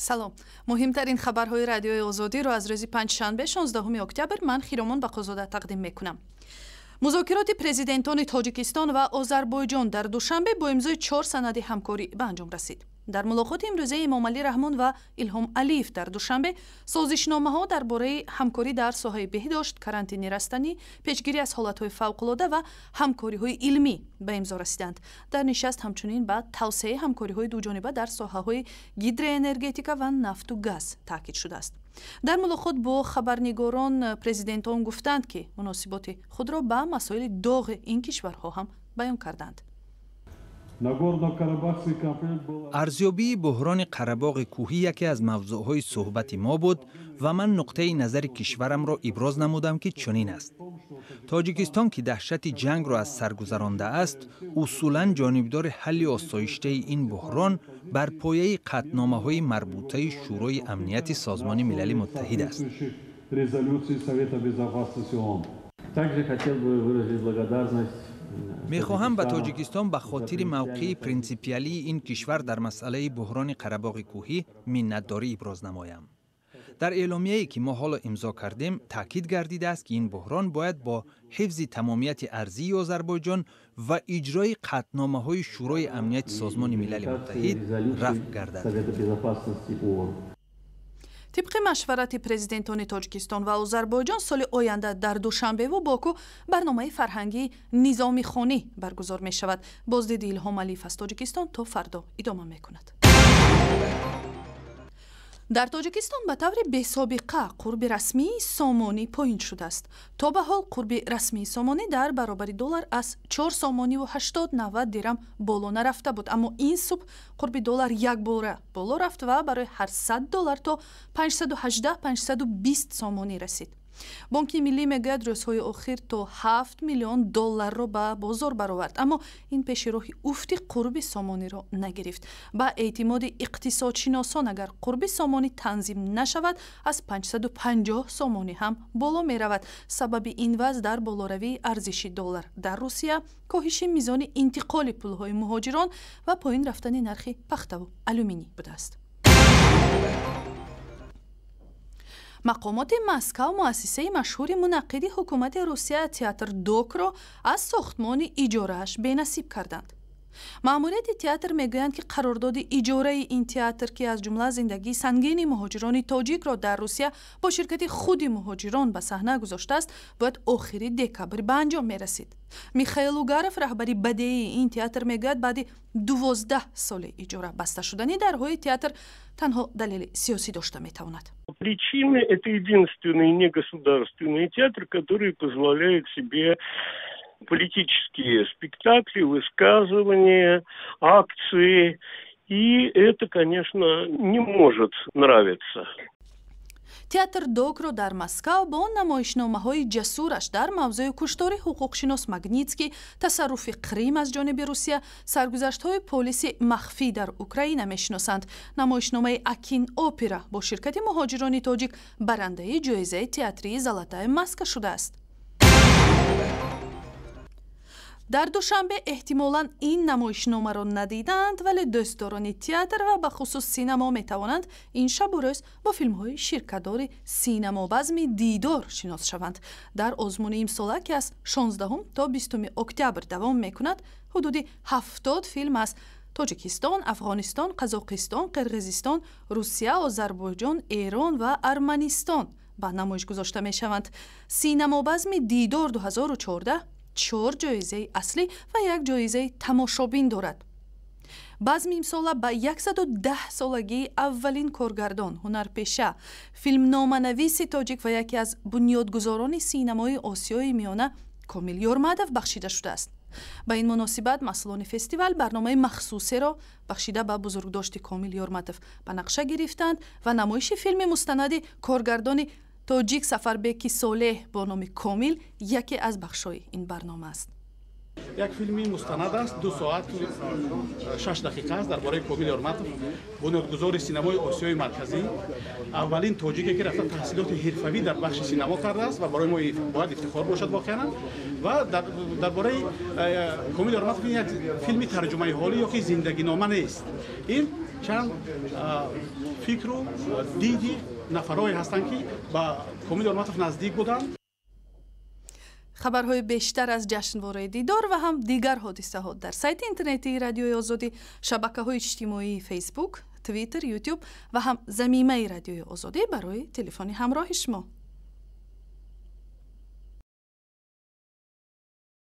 سلام. مهمترین خبرهای رادیوی آزادی را از روز پنجشنبه 16 اکتبر من خیرامان بقازاده تقدیم میکنم. مذاکرات پرزیدنتان تاجیکستان و آذربایجان در دوشنبه با امضای 4 سند همکاری به انجام رسید. در ملاقات امروزه امام علی رحمان و ایلهام علیف در دوشنبه سازشنامه‌ها درباره همکاری در ساحه بهداشت، کارانتین رستنی، پیشگیری از حالت‌های فوق‌العاده و همکاری‌های علمی به امضا رسیدند. در نشست همچنین به توسعه همکاری‌های دوجانبه در ساحه‌های گیدروانرژتیکا و نفت و گاز تاکید شده است. در ملاقات با خبرنگاران پرزیدنتان گفتند که مناسبات خود را به مسائل داغ این کشورها هم بیان کردند. ارزیابی بحران قره‌باغ کوهی یکی از موضوعهای صحبت ما بود و من نقطه نظر کشورم را ابراز نمودم که چنین است. تاجیکستان که دهشت جنگ را از سر گذرانده است، اصولاً جانبدار حل آسایشته این بحران بر پایه قطعنامه‌های مربوطه شورای امنیت سازمان ملل متحد است. میخواهم به تاجیکستان به خاطر موقع پرینسیپیالی این کشور در مسئله بحران قره‌باغ کوهی منتداری ابراز نمایم. در اعلامیه‌ای که ما حالا امضا کردیم تاکید گردیده است که این بحران باید با حفظ تمامیت ارضی آذربایجان و اجرای قطعنامه‌های شورای امنیت سازمان ملل متحد رفع گردد. طبق مشورت پرزیدنتان تاجیکستان و آذربایجان سال آینده در دوشنبه و باکو برنامه فرهنگی نظامی خانی برگزار می شود. بازدید ایلهام علیف از تاجیکستان تا فردا ادامه می کند. در تاجیکستان به طور بی‌سابقه قرب رسمی سامانی پایین شده است. تا به حال قرب رسمی سامانی در برابر دلار از 4 سامانی و 80-90 درم بالا نرفته بود، اما این صبح قرب دلار یک باره بالا رفت و برای هر 100 دلار تا 518-520 سامانی رسید. بانک ملی میگوید روزهای اخیر تا 7 میلیون دلار را به بازار برآورد، اما این پیش راه افت قرب سامانی را نگرفت. با اعتماد اقتصادشناسان اگر قرب سامانی تنظیم نشود از 550 سامانی هم بالا می رود. سبب این وضع در بالاروی ارزش دلار در روسیه، کاهش میزان انتقال پولهای مهاجران و پایین رفتن نرخ پخته و آلومینی بوده است. مقامات مسکو مؤسسه مشهور منعقدی حکومت روسیه تئاتر دوک را از ساختمان اجاره‌اش بی‌نصیب کردند. ماموریت تئاتر میگویند که قرارداد اجاره این تئاتر که از جمله زندگی سنگین مهاجران تاجیک را در روسیه با شرکت خود مهاجران به صحنه گذاشته است، باید آخر دکبر به انجام میرسید. میخائیل اوگاروف رهبری بدیعی این تئاتر میگوید بعد 12 سال اجاره بسته شدنی درهای تئاتر تنها دلیل سیاسی داشته میتواند. Причины – это единственный негосударственный театр, который позволяет себе политические спектакли, высказывания, акции. И это, конечно, не может нравиться. تئاتر دوک را در مسکو با نمایشنامه‌های جسورش در موضوع کشتار حقوقشناس ماگنیتسکی، تصرف کریم از جانب روسیه، سرگذشت‌های پلیس مخفی در اوکراین میشناسند. نمایشنامه اکین اپرا با شرکت مهاجران تاجیک برنده جایزه تئاتری زلاتای ماسکا شده است. در دوشنبه احتمالاً این نمایشنامه را ندیدند، ولی دوستداران تئاتر و به خصوص سینما می توانند این شب و روز با فیلم های شرکت‌دار سینما بزم دیدار شناس شوند. در آزمون امساله که از 16 تا 20 اکتبر دوام می کند، حدود 70 فیلم از تاجیکستان، افغانستان، قزاقستان، قرقیزستان، روسیه، آذربایجان، ایران و ارمنستان به نمایش گذاشته می شوند. سینما بزم دیدار 2014 4 جایزه اصلی و 1 جایزه تماشابین دارد. بزم امساله به 110 سالگی اولین کارگردان، هنرپیشه، فیلمنامه‌نویس تاجیک و یکی از بنیادگذاران سینمای آسیای میانه کامیل یورمدوف بخشیده شده است. به این مناسبت مسئولان فستیوال برنامه مخصوصی را بخشیده به بزرگداشت کامیل یورمدوف به نقشه گرفتند و نمایش فیلم مستند کارگردان تاجیک سفربک صالح با نام کامیل یکی از بخش‌های این برنامه است. یک فیلمی مستند است 2 ساعت 6 دقیقه است درباره کومیل ارماتوف بنیانگذار سینمای آسیای مرکزی اولین تاجیکی که رفته تحصیلات حرفه‌ای در بخش سینما کرده است و برای ما باید افتخار باشد واقعا و درباره کومیل ارماتوف یک فیلم ترجمه حالی یا که زندگی نامه نیست این چند فکر و دیدی نفرایی هستند که با کومیل ارماتوف نزدیک بودند. خبرهای بیشتر از جشنواره دیدار و هم دیگر حادثه ها در سایت اینترنتی رادیوی آزادی، شبکه‌های اجتماعی فیسبوک، توییتر، یوتیوب و هم ضمیمه رادیوی آزادی برای تلفن همراه شما.